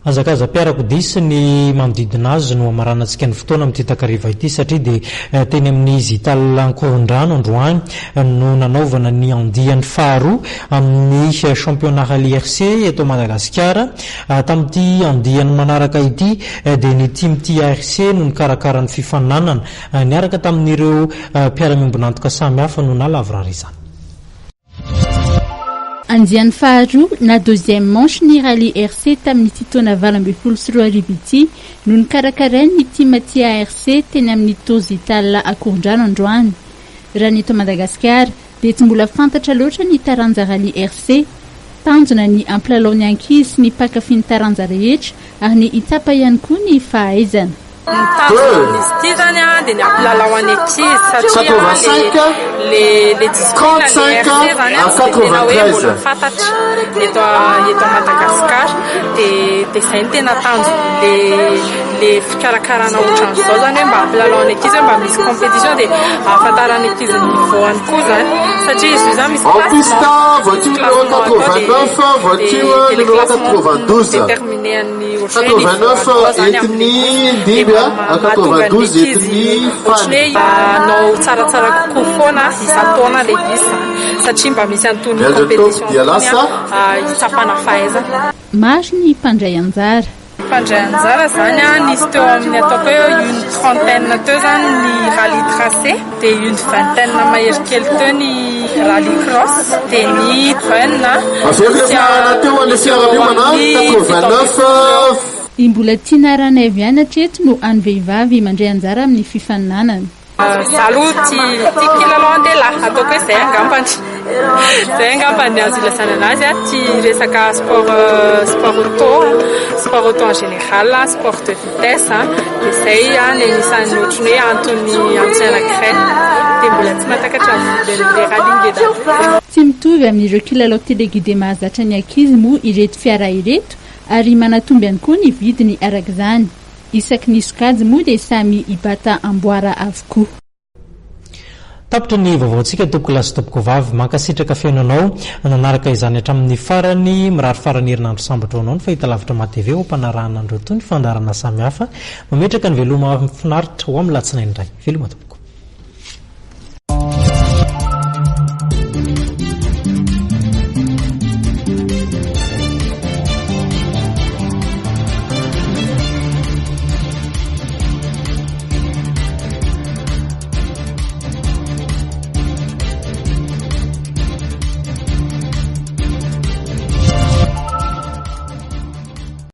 azakaza-piarakodia sy ny manodidina azy no amaranantsika ny fotoana amin'ity takariva ity satria dia teny amin'izy Itala Ankorondrano androany no nanaovana ny andiany faharoa amin'ny championnat LRC eto Madagasikara. Tamin'ity andiany manaraka ity dia ny team ARC no nikarakara ny fifaninanana niaraka tamin'ireo mpiara-miombonantoka samy hafa no nalavrara izany. Andiany faharoa na deuxième manche ny rally RC tamin'ny taona 2024 ity no nikarakarain'ny team ARC teny amin'ny tozy Itala Ankorondrano androany. Raha ny eto Madagasikara dia tsy mbola fantatra loatra ny taranja rally RC, tanjona ny ampilalaon'ny ankizy sy ny mpakafy ny taranja rehetra ary ny itapa ihany koa ny fahaizana. Izy ity zany dia ny ampilalao any ankizy satria les disciplines RC zany tena hoe mbola fantatra eto Madagasikara dia izay no tena tanjona le fikarakarana ohatran'izao zany hoe mba ampilalao any ankizy mba misy compétition dia ahafantarany ankizy ny niveauany koa zany satria izy io zany misy déterminé an'ny anao tsaratsara kokoa foana isa-taona le izy satria mba misy antony compétition hitsapana fahaizana. Maro ny mpandray anjara. Mpandray anjara zany nisy teo amin'ny ataoko hoe une trentaine teo zany ny rally tracé dia une vingtaine mahery kely teo ny rally cross dia ny mbola tiana ranay avy any hatreto no any vehivavy mandray anjara amin'ny fifaninanana. Zalo tia kilalao an-dehilahy ataoko hoe zay angambany azo ilazana anazy ty resaka sport auto en général, sport de vitesse dia zay ny anisan'ny ohatrany hoe antony antsainankiray dia mbola tsy mahatakatra le rally ngeda. Tsy mitovy amin'ireo kilalao téléguidé mahazatra ny ankizy moa ireto fiara ireto ary manatomby ihany koa ny vidiny arak'izany. Isaky ny sokajy moa dia samy hibata amboara avokoa. Tapitra ny vaovaontsika topoko lasy topoko vavy mankasitraka fiainanao nanaraka izany hatramin'ny farany mirary farany herinandro sambatra anao ny fahitalavitra matv ho mpanarahana andreo toy ny fandarana samy hafa mametraka ny veloma finaritra ho amin'ny latsinainy indray. Veloma tompoko.